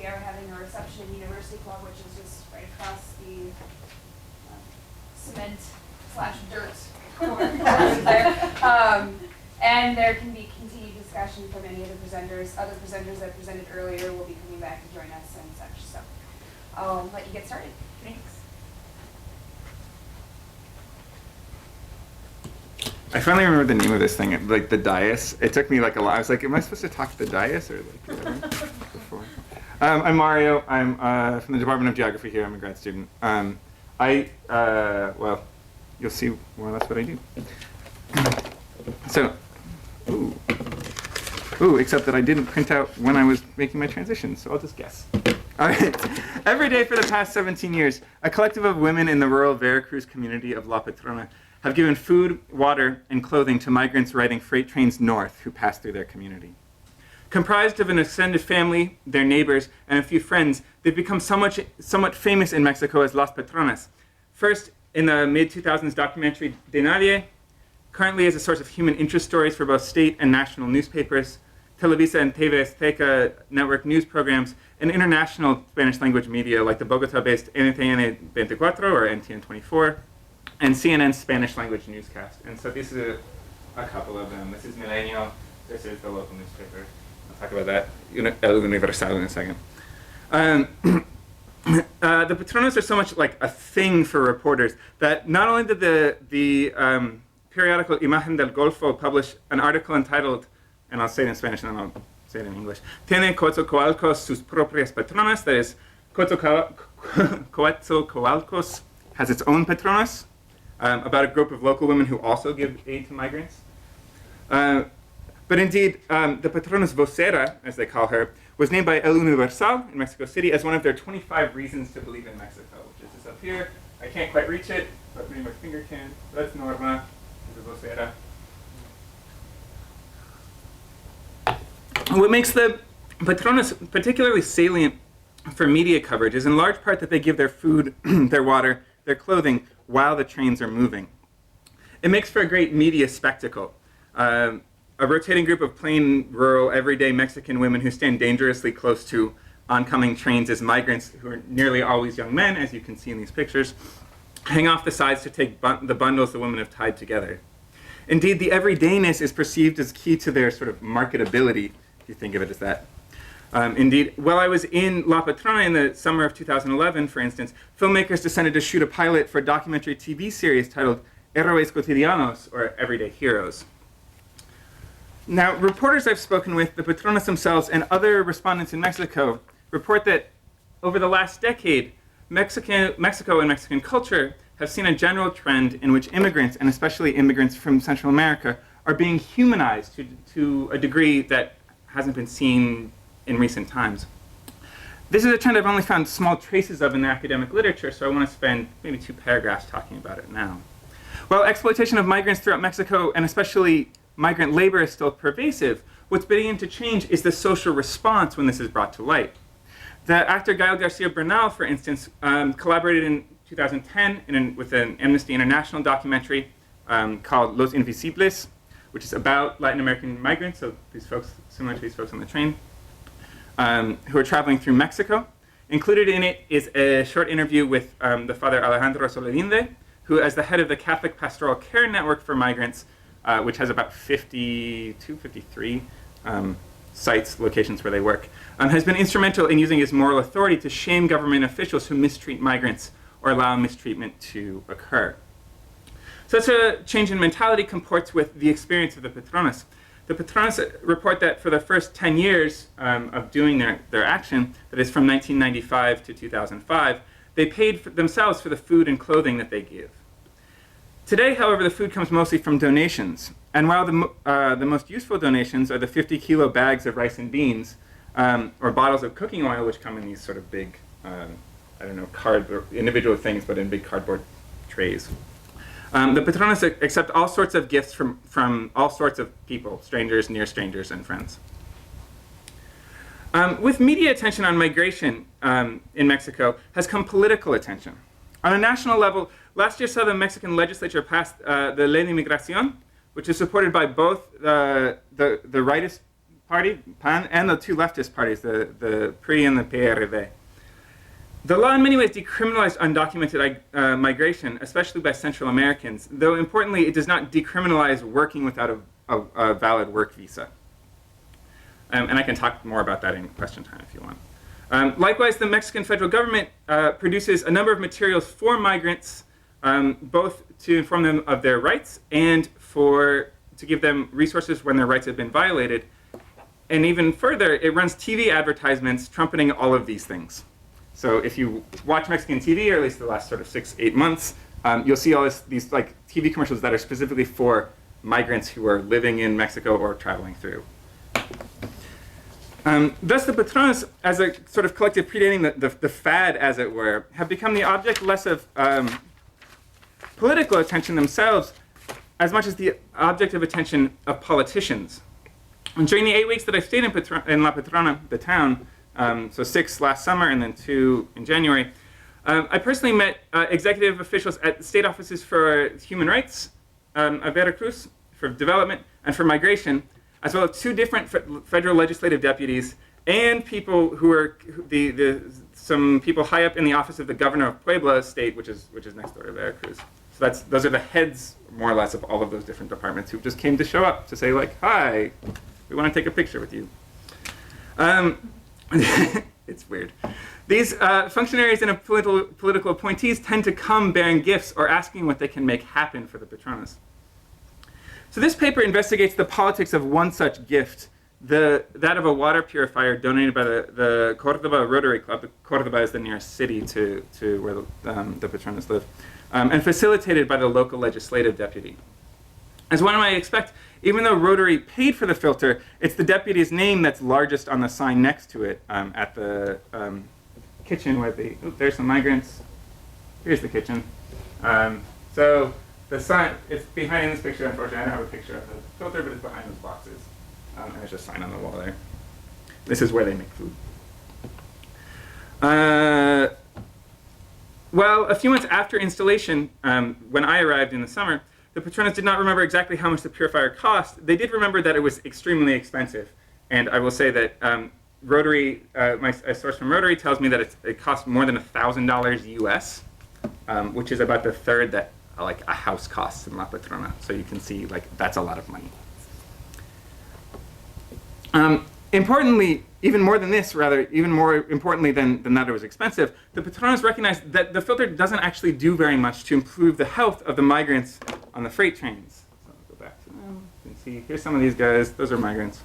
we are having a reception in University Club, which is just right across the cement/dirt corner there. And there can be continued discussion from any of the presenters. Other presenters that presented earlier will be coming back to join us and such. So I'll let you get started. Thanks. I finally remember the name of this thing, like the dais. It took me like a lot. I was like, am I supposed to talk to the dais or like whatever before? I'm Mario. I'm from the Department of Geography here. I'm a grad student. Well, you'll see more or less what I do. So, except that I didn't print out when I was making my transition, so I'll just guess. All right. Every day for the past 17 years, a collective of women in the rural Veracruz community of La Patrona have given food, water, and clothing to migrants riding freight trains north who pass through their community. Comprised of an extended family, their neighbors, and a few friends, they've become somewhat famous in Mexico as Las Patronas. First, in the mid-2000s documentary De Nadie, currently as a source of human interest stories for both state and national newspapers, Televisa and TV Azteca network news programs, and international Spanish-language media like the Bogota-based NTN 24 or NTN 24, and CNN's Spanish-language newscast. And so this is a couple of them. This is Milenio. This is the local newspaper. I'll talk about that, El Universal, in a second. The Patronos are so much like a thing for reporters that not only did the periodical Imagen del Golfo publish an article entitled, and I'll say it in Spanish and then I'll say it in English, Tiene Coatzacoalcos sus propias patronas, that is, Coatzacoalcos has its own patronas, about a group of local women who also give aid to migrants. But indeed, the Patronos Vocera, as they call her, was named by El Universal in Mexico City as one of their 25 reasons to believe in Mexico, which is this up here. I can't quite reach it, but maybe my finger can. That's Norma, the Vocera. What makes the Patronos particularly salient for media coverage is in large part that they give their food, their water, their clothing while the trains are moving. It makes for a great media spectacle. A rotating group of plain, rural, everyday Mexican women who stand dangerously close to oncoming trains as migrants, who are nearly always young men, as you can see in these pictures, hang off the sides to take the bundles the women have tied together. Indeed, the everydayness is perceived as key to their sort of marketability, if you think of it as that. Indeed, while I was in La Patrona in the summer of 2011, for instance, filmmakers decided to shoot a pilot for a documentary TV series titled Héroes Cotidianos, or Everyday Heroes. Now, reporters I've spoken with, the Patronas themselves, and other respondents in Mexico report that over the last decade, Mexico and Mexican culture have seen a general trend in which immigrants, and especially immigrants from Central America, are being humanized to a degree that hasn't been seen in recent times. This is a trend I've only found small traces of in the academic literature, so I want to spend maybe 2 paragraphs talking about it now. While exploitation of migrants throughout Mexico, and especially migrant labor, is still pervasive, what's beginning to change is the social response when this is brought to light. The actor Gael Garcia Bernal, for instance, collaborated in 2010 with an Amnesty International documentary called Los Invisibles, which is about Latin American migrants, so these folks, similar to these folks on the train, who are traveling through Mexico. Included in it is a short interview with the Father Alejandro Soledinde, who, as the head of the Catholic Pastoral Care Network for Migrants, which has about 53 sites, locations where they work, has been instrumental in using his moral authority to shame government officials who mistreat migrants or allow mistreatment to occur. So such a change in mentality comports with the experience of the Patronas. The Patronas report that for the first 10 years of doing their action, that is from 1995 to 2005, they paid for themselves for the food and clothing that they give. Today, however, the food comes mostly from donations. And while the most useful donations are the 50-kilo bags of rice and beans, or bottles of cooking oil, which come in these sort of big, individual things, but in big cardboard trays. The Patronas accept all sorts of gifts from all sorts of people, strangers, near strangers, and friends. With media attention on migration in Mexico has come political attention. On a national level, last year saw the Mexican legislature pass the Ley de Migración, which is supported by both the rightist party, PAN, and the two leftist parties, the PRI and the PRV. The law in many ways decriminalized undocumented migration, especially by Central Americans, though importantly, it does not decriminalize working without a valid work visa. And I can talk more about that in question time if you want. Likewise, the Mexican federal government produces a number of materials for migrants, both to inform them of their rights and to give them resources when their rights have been violated. And even further, it runs TV advertisements trumpeting all of these things. So if you watch Mexican TV, or at least the last sort of 6-8 months, you'll see all these like TV commercials that are specifically for migrants who are living in Mexico or traveling through. Thus, the Patrones, as a sort of collective predating the fad, as it were, have become the object less of political attention themselves, as much as the object of attention of politicians. And during the 8 weeks that I stayed in La Patrona, the town, so 6 last summer and then 2 in January, I personally met executive officials at state offices for human rights of Veracruz, for development, and for migration, as well as 2 different federal legislative deputies and people who are some people high up in the office of the governor of Puebla state, which is next door to Veracruz. So those are the heads, more or less, of all of those different departments who just came to show up to say, like, hi, we want to take a picture with you. It's weird. These functionaries and political appointees tend to come bearing gifts or asking what they can make happen for the Patrones. So this paper investigates the politics of one such gift, that of a water purifier donated by the Cordoba Rotary Club. Cordoba is the nearest city to where the Patrones live, and facilitated by the local legislative deputy. As one might expect, even though Rotary paid for the filter, it's the deputy's name that's largest on the sign next to it at the kitchen where there's some migrants. Here's the kitchen. So the sign, it's behind this picture, unfortunately. I don't have a picture of the filter, but it's behind those boxes. And there's a sign on the wall there. This is where they make food. Well, a few months after installation, when I arrived in the summer, the Patrones did not remember exactly how much the purifier cost. They did remember that it was extremely expensive. And I will say that Rotary, a source from Rotary tells me that it cost more than $1,000 US, which is about the third that like a house costs in La Patrona. So you can see, like, that's a lot of money. Importantly, even more than this, rather, even more importantly than that it was expensive, the Patrones recognized that the filter doesn't actually do very much to improve the health of the migrants on the freight trains. So I'll go back to them. You can see, here's some of these guys. Those are migrants.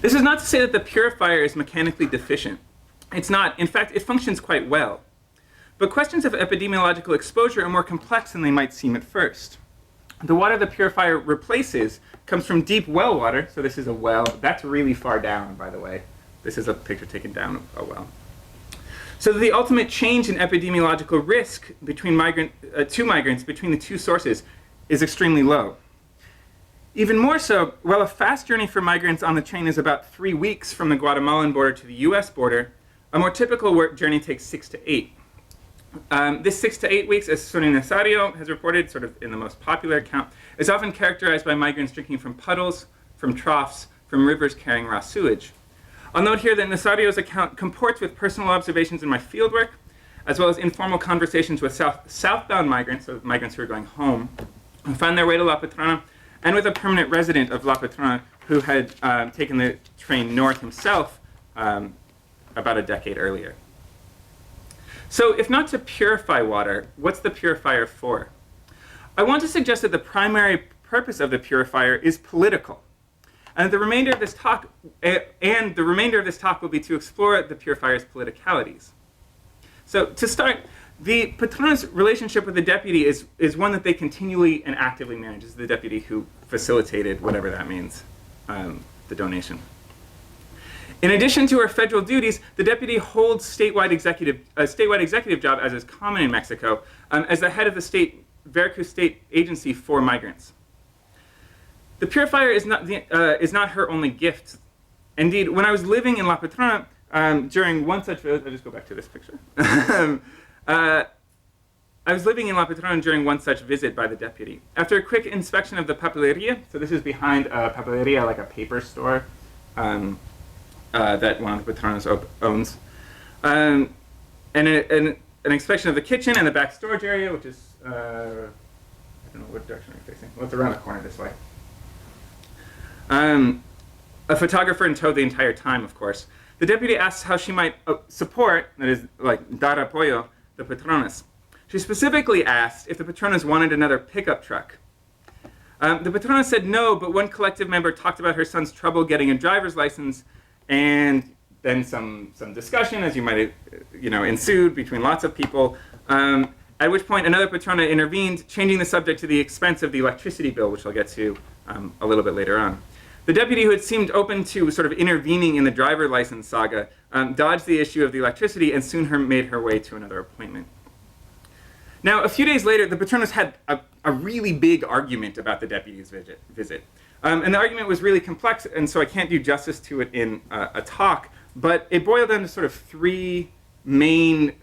This is not to say that the purifier is mechanically deficient. It's not. In fact, it functions quite well. But questions of epidemiological exposure are more complex than they might seem at first. The water the purifier replaces comes from deep well water. So this is a well. That's really far down, by the way. This is a picture taken down of a well. So the ultimate change in epidemiological risk between migrants between the two sources is extremely low. Even more so, while a fast journey for migrants on the train is about 3 weeks from the Guatemalan border to the US border, a more typical work journey takes 6 to 8. This 6 to 8 weeks, as Sonia Nazario has reported, sort of in the most popular account, is often characterized by migrants drinking from puddles, from troughs, from rivers carrying raw sewage. I'll note here that Nazario's account comports with personal observations in my fieldwork, as well as informal conversations with southbound migrants, so migrants who are going home, who found their way to La Patrona, and with a permanent resident of La Patrona who had taken the train north himself about a decade earlier. So if not to purify water, what's the purifier for? I want to suggest that the primary purpose of the purifier is political. And the remainder of this talk will be to explore the purifier's politicalities. So to start, the Patrone's relationship with the deputy is one that they continually and actively manage. This is the deputy who facilitated, whatever that means, the donation. In addition to her federal duties, the deputy holds a statewide executive job, as is common in Mexico, as the head of the Veracruz State Agency for Migrants. The purifier is not her only gift. Indeed, when I was living in La Patrona, during one such visit, I'll just go back to this picture. I was living in La Patrona during one such visit by the deputy. After a quick inspection of the papeleria, so this is behind a papeleria, like a paper store that one of the Patrones owns, and an inspection of the kitchen and the back storage area, which is, I don't know what direction I'm facing. Well, it's around the corner this way. A photographer in tow the entire time, of course. The deputy asks how she might support, that is, like, dar apoyo, the Patrones. She specifically asked if the Patrones wanted another pickup truck. The Patrones said no, but one collective member talked about her son's trouble getting a driver's license, and then some discussion, as you might ensued between lots of people, at which point another Patrona intervened, changing the subject to the expense of the electricity bill, which I'll get to a little bit later on. The deputy, who had seemed open to sort of intervening in the driver license saga, dodged the issue of the electricity and soon made her way to another appointment. Now, a few days later, the Patrones had a really big argument about the deputy's visit. And the argument was really complex, and so I can't do justice to it in a talk, but it boiled down to sort of three main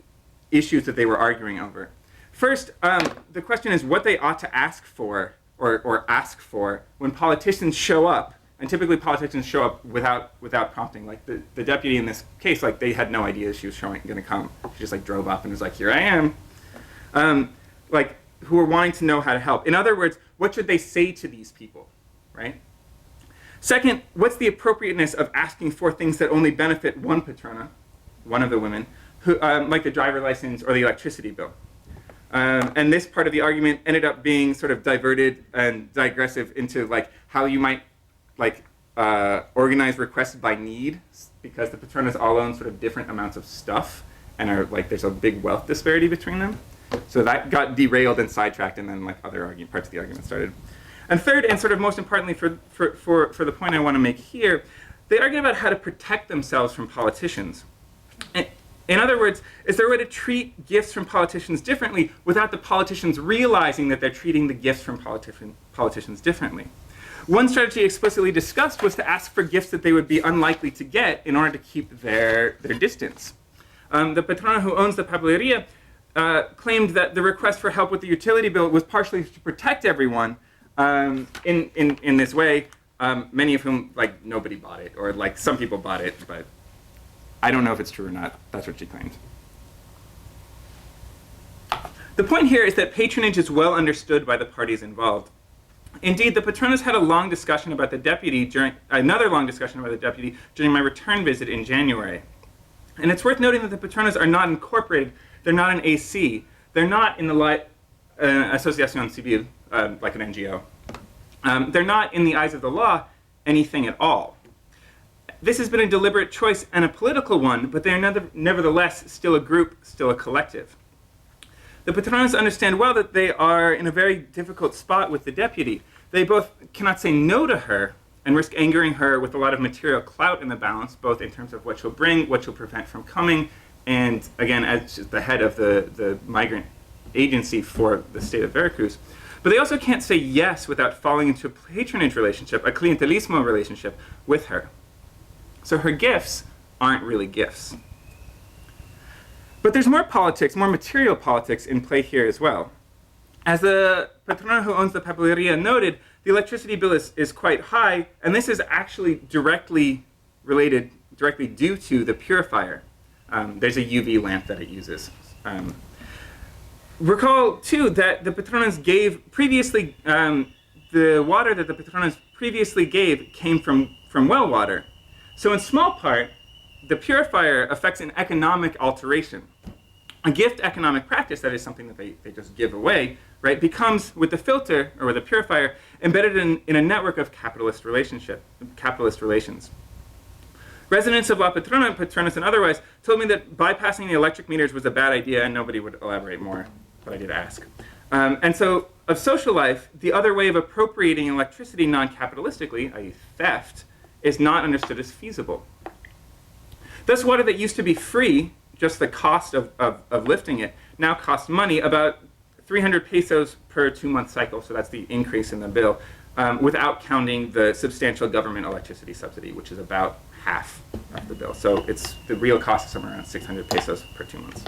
issues that they were arguing over. First, the question is what they ought to ask for, or ask for, when politicians show up. And typically politicians show up without prompting. Like the deputy in this case, like they had no idea she was going to come. She just like drove up and was like, here I am. Like who were wanting to know how to help. In other words, what should they say to these people, right? Second, what's the appropriateness of asking for things that only benefit one Patrona, one of the women, who, like the driver license or the electricity bill? And this part of the argument ended up being sort of diverted and digressive into like how you might organize requests by need, because the Patronas all own sort of different amounts of stuff and are like there's a big wealth disparity between them. So that got derailed and sidetracked, and then like other parts of the argument started. And third, and sort of most importantly for the point I want to make here, they argued about how to protect themselves from politicians. In other words, is there a way to treat gifts from politicians differently without the politicians realizing that they're treating the gifts from politicians differently? One strategy explicitly discussed was to ask for gifts that they would be unlikely to get in order to keep their distance. The Patrona who owns the papeleria claimed that the request for help with the utility bill was partially to protect everyone in this way, many of whom, like, nobody bought it, or like some people bought it, but I don't know if it's true or not. That's what she claimed. The point here is that patronage is well understood by the parties involved. Indeed, the Patronas had a long discussion about the deputy during my return visit in January. And it's worth noting that the Patronas are not incorporated. They're not an AC. They're not in the Asociación Civil, like an NGO. They're not, in the eyes of the law, anything at all. This has been a deliberate choice and a political one, but they are nevertheless still a group, still a collective. The Patronas understand well that they are in a very difficult spot with the deputy. They both cannot say no to her and risk angering her with a lot of material clout in the balance, both in terms of what she'll bring, what she'll prevent from coming, and again, as the head of the migrant agency for the state of Veracruz. But they also can't say yes without falling into a patronage relationship, a clientelismo relationship with her. So her gifts aren't really gifts. But there's more politics, more material politics in play here as well. As the Patrona who owns the papeleria noted, the electricity bill is quite high, and this is actually directly due to the Purifier. There's a UV lamp that it uses. Recall, too, that the Patronas gave previously, the water that the Patronas previously gave came from well water. So in small part, the Purifier affects an economic alteration. A gift economic practice, that is something that they just give away, right, becomes, with the filter, or with the Purifier, embedded in a network of capitalist relations. Residents of La Patrona, Patronas and otherwise, told me that bypassing the electric meters was a bad idea, and nobody would elaborate more, but I did ask. And so, of social life, the other way of appropriating electricity non-capitalistically, i.e. theft, is not understood as feasible. Thus, water that used to be free, just the cost of lifting it, now costs money, about 300 pesos per 2-month cycle, so that's the increase in the bill, without counting the substantial government electricity subsidy, which is about half of the bill. So the real cost is somewhere around 600 pesos per 2 months.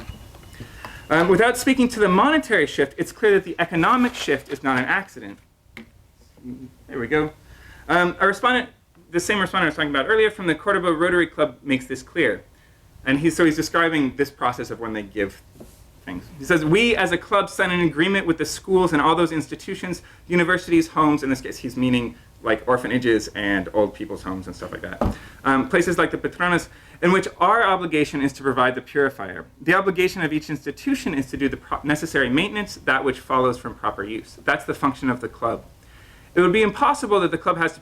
Without speaking to the monetary shift, it's clear that the economic shift is not an accident. There we go. A respondent, the same respondent I was talking about earlier from the Cordoba Rotary Club makes this clear. And he's describing this process of when they give things. He says, we as a club sign an agreement with the schools and all those institutions, universities, homes, in this case he's meaning like orphanages and old people's homes and stuff like that. Places like the Patrones, in which our obligation is to provide the purifier. The obligation of each institution is to do the necessary maintenance, that which follows from proper use. That's the function of the club. It would be impossible that the club has to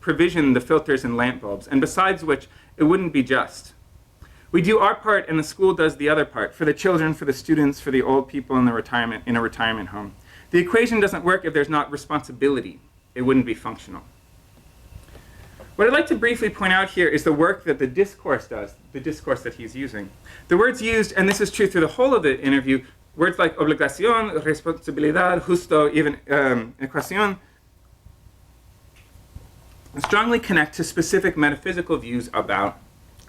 provision the filters and lamp bulbs, and besides which, it wouldn't be just. We do our part and the school does the other part, for the children, for the students, for the old people in a retirement home. The equation doesn't work if there's not responsibility. It wouldn't be functional. What I'd like to briefly point out here is the work that the discourse does, the discourse that he's using. The words used, and this is true through the whole of the interview, words like obligación, responsabilidad, justo, even ecuación, strongly connect to specific metaphysical views about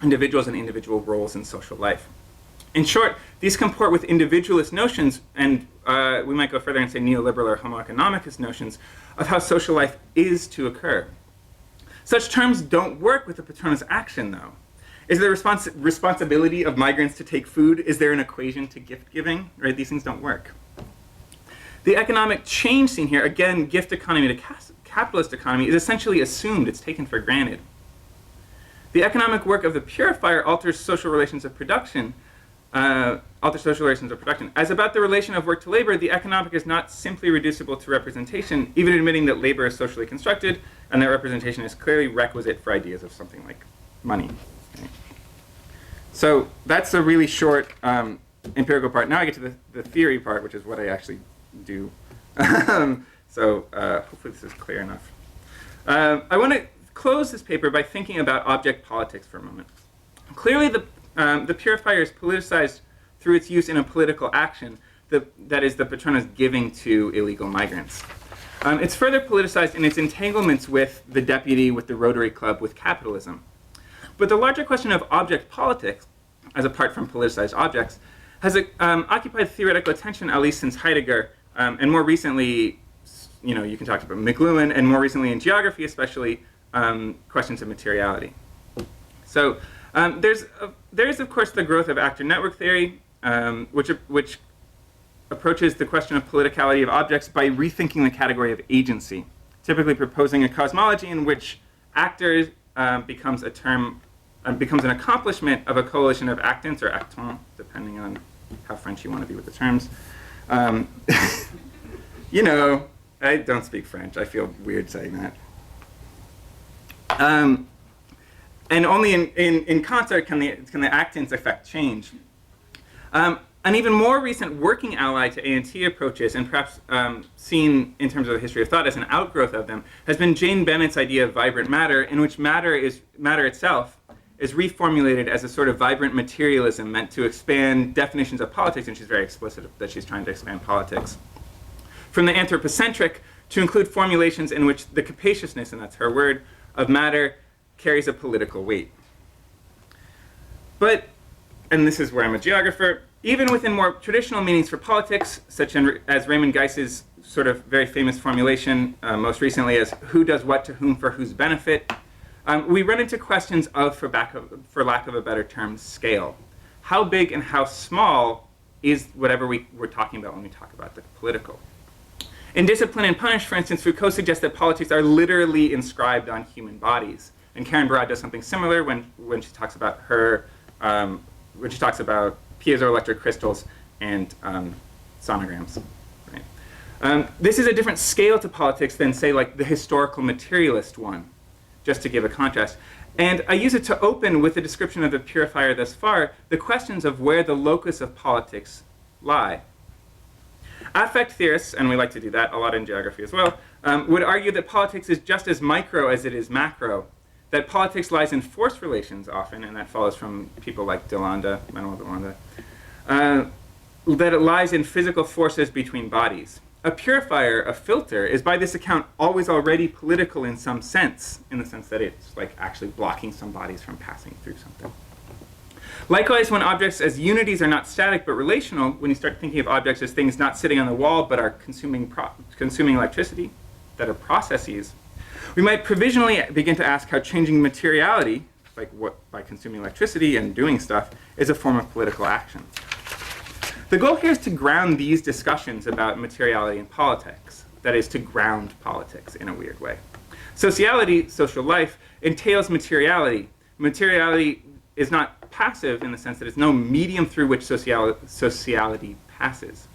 individuals and individual roles in social life. In short, these comport with individualist notions, and we might go further and say neoliberal or homo economicus notions, of how social life is to occur. Such terms don't work with the Patrones' action, though. Is there responsibility of migrants to take food? Is there an equation to gift giving? Right? These things don't work. The economic change seen here, again, gift economy to capitalist economy, is essentially assumed. It's taken for granted. The economic work of the purifier alters social relations of production. As about the relation of work to labor, the economic is not simply reducible to representation, even admitting that labor is socially constructed and that representation is clearly requisite for ideas of something like money. Okay. So that's a really short empirical part. Now I get to the theory part, which is what I actually do. So hopefully this is clear enough. I want to close this paper by thinking about object politics for a moment. Clearly the purifier is politicized through its use in a political action, that is the Patrones giving to illegal migrants. It's further politicized in its entanglements with the deputy, with the Rotary Club, with capitalism. But the larger question of object politics, as apart from politicized objects, has occupied theoretical attention at least since Heidegger, and more recently, you can talk about McLuhan, and more recently in geography especially, questions of materiality. So there is, of course, the growth of actor network theory, which approaches the question of politicality of objects by rethinking the category of agency, typically proposing a cosmology in which actors becomes an accomplishment of a coalition of actants or actons, depending on how French you want to be with the terms. I don't speak French. I feel weird saying that. And only in concert can the actants affect change. An even more recent working ally to A&T approaches, and perhaps seen in terms of the history of thought as an outgrowth of them, has been Jane Bennett's idea of vibrant matter, in which matter itself is reformulated as a sort of vibrant materialism meant to expand definitions of politics, and she's very explicit that she's trying to expand politics. From the anthropocentric to include formulations in which the capaciousness, and that's her word, of matter carries a political weight. But, and this is where I'm a geographer, even within more traditional meanings for politics, such as Raymond Geiss's sort of very famous formulation, most recently as who does what to whom for whose benefit, we run into questions of, for lack of a better term, scale. How big and how small is whatever we're talking about when we talk about the political? In Discipline and Punish, for instance, Foucault suggests that politics are literally inscribed on human bodies. And Karen Barad does something similar when she talks about when she talks about piezoelectric crystals and sonograms. Right? This is a different scale to politics than, say, like the historical materialist one, just to give a contrast. And I use it to open, with the description of the purifier thus far, the questions of where the locus of politics lie. Affect theorists, and we like to do that a lot in geography as well, would argue that politics is just as micro as it is macro, that politics lies in force relations often, and that follows from people like Manuel Delanda, that it lies in physical forces between bodies. A purifier, a filter, is by this account always already political in some sense, in the sense that it's like actually blocking some bodies from passing through something. Likewise, when objects as unities are not static but relational, when you start thinking of objects as things not sitting on the wall but are consuming electricity, that are processes, we might provisionally begin to ask how changing materiality, like by consuming electricity and doing stuff, is a form of political action. The goal here is to ground these discussions about materiality and politics, that is, to ground politics in a weird way. Sociality, social life, entails materiality. Materiality is not passive in the sense that it's no medium through which sociality passes.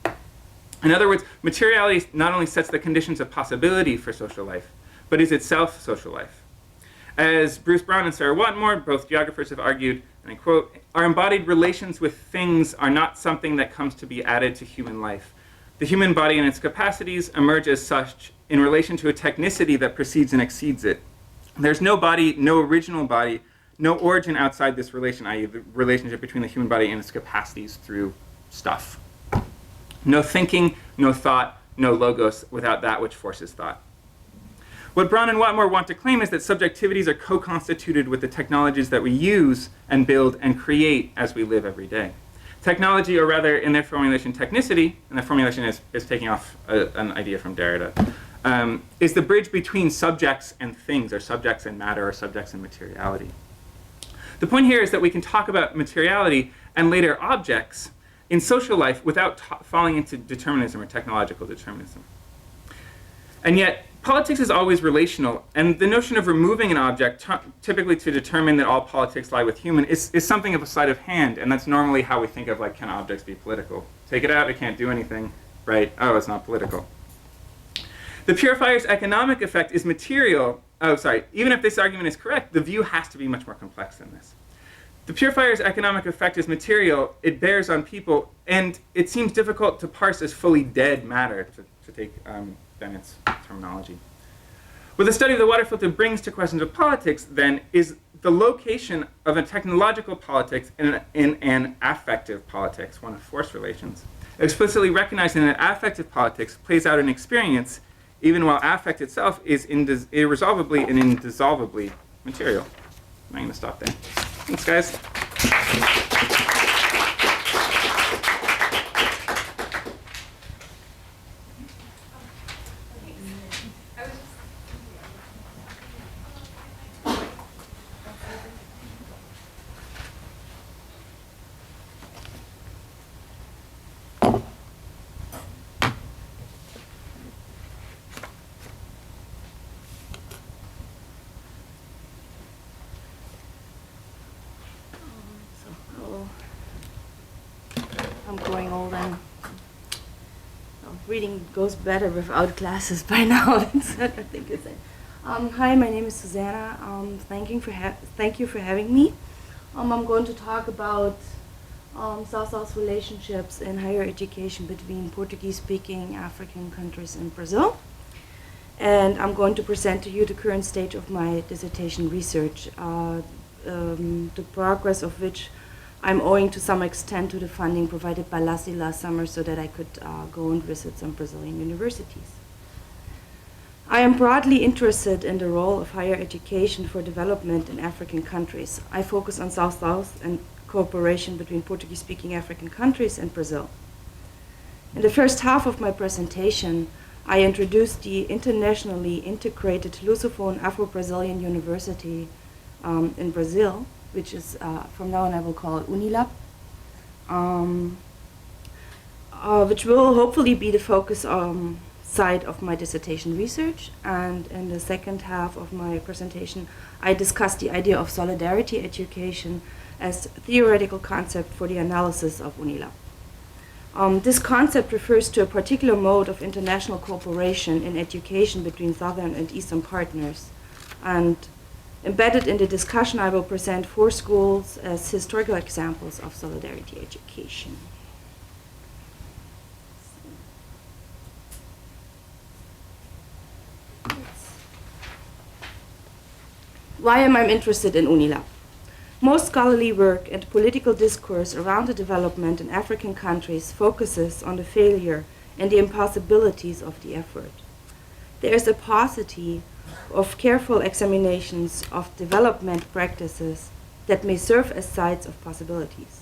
In other words, materiality not only sets the conditions of possibility for social life, but is itself social life. As Bruce Brown and Sarah Watmore, both geographers, have argued, and I quote, "Our embodied relations with things are not something that comes to be added to human life. The human body and its capacities emerge as such in relation to a technicity that precedes and exceeds it. There's no body, no original body, no origin outside this relation, i.e. the relationship between the human body and its capacities through stuff. No thinking, no thought, no logos without that which forces thought." What Brown and Watmore want to claim is that subjectivities are co-constituted with the technologies that we use and build and create as we live every day. Technology, or rather in their formulation technicity, and their formulation is taking off an idea from Derrida, is the bridge between subjects and things, or subjects and matter, or subjects and materiality. The point here is that we can talk about materiality and later objects in social life without falling into determinism or technological determinism. And yet, politics is always relational, and the notion of removing an object, typically to determine that all politics lie with human, is something of a sleight of hand, and that's normally how we think of, like, can objects be political? Take it out, it can't do anything, right? Oh, it's not political. The Purifier's economic effect is material. Oh, sorry. Even if this argument is correct, the view has to be much more complex than this. The Purifier's economic effect is material, it bears on people, and it seems difficult to parse as fully dead matter, to take Bennett's terminology. What the study of the water filter brings to questions of politics, then, is the location of a technological politics in an affective politics, one of force relations, explicitly recognizing that affective politics plays out an experience even while affect itself is irresolvably and indissolubly material. I'm going to stop there. Thanks, guys. I'm growing old and reading goes better without glasses by now. That's what I think it's it. Hi, my name is Susanne. Thank you for having me. I'm going to talk about South-South relationships in higher education between Portuguese-speaking African countries and Brazil. And I'm going to present to you the current stage of my dissertation research, the progress of which I'm owing to some extent to the funding provided by LACIS last summer so that I could go and visit some Brazilian universities. I am broadly interested in the role of higher education for development in African countries. I focus on South-South and cooperation between Portuguese-speaking African countries and Brazil. In the first half of my presentation, I introduced the internationally integrated Lusophone Afro-Brazilian University in Brazil, which is, from now on I will call it UNILAB, which will hopefully be the focus side of my dissertation research. And in the second half of my presentation, I discussed the idea of solidarity education as a theoretical concept for the analysis of UNILAB. This concept refers to a particular mode of international cooperation in education between Southern and Eastern partners. And embedded in the discussion, I will present 4 schools as historical examples of solidarity education. Why am I interested in UNILAB? Most scholarly work and political discourse around the development in African countries focuses on the failure and the impossibilities of the effort. There is a paucity of careful examinations of development practices that may serve as sites of possibilities.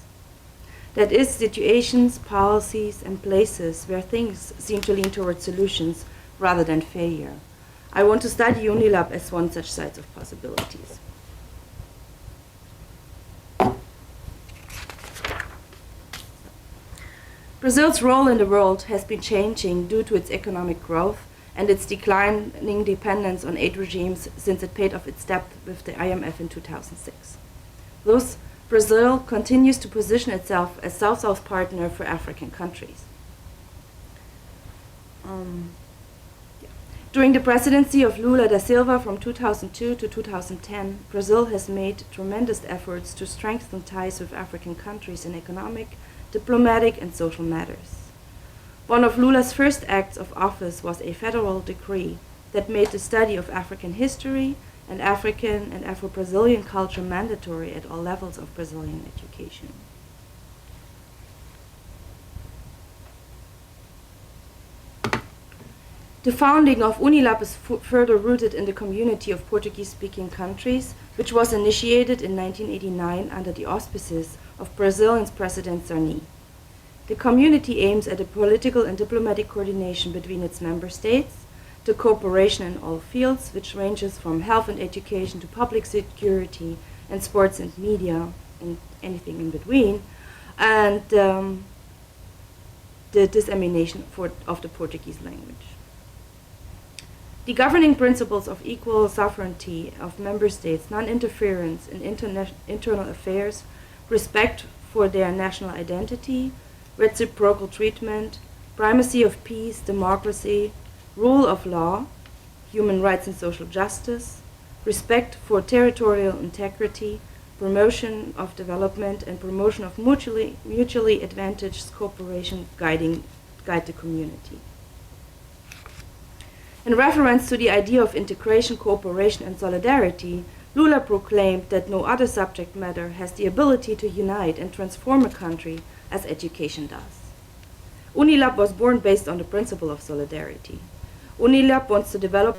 That is, situations, policies, and places where things seem to lean towards solutions rather than failure. I want to study UNILAB as one such site of possibilities. Brazil's role in the world has been changing due to its economic growth and its declining dependence on aid regimes since it paid off its debt with the IMF in 2006. Thus, Brazil continues to position itself as South-South partner for African countries. During the presidency of Lula da Silva from 2002 to 2010, Brazil has made tremendous efforts to strengthen ties with African countries in economic, diplomatic, and social matters. One of Lula's first acts of office was a federal decree that made the study of African history and African and Afro-Brazilian culture mandatory at all levels of Brazilian education. The founding of UNILAB is further rooted in the community of Portuguese-speaking countries, which was initiated in 1989 under the auspices of Brazilian President Sarney. The community aims at a political and diplomatic coordination between its member states, to cooperation in all fields, which ranges from health and education to public security and sports and media and anything in between, and the dissemination of the Portuguese language. The governing principles of equal sovereignty of member states, non-interference in internal affairs, respect for their national identity, reciprocal treatment, primacy of peace, democracy, rule of law, human rights and social justice, respect for territorial integrity, promotion of development, and promotion of mutually advantaged cooperation guide the community. In reference to the idea of integration, cooperation, and solidarity, Lula proclaimed that no other subject matter has the ability to unite and transform a country as education does. UNILAB was born based on the principle of solidarity. UNILAB wants to develop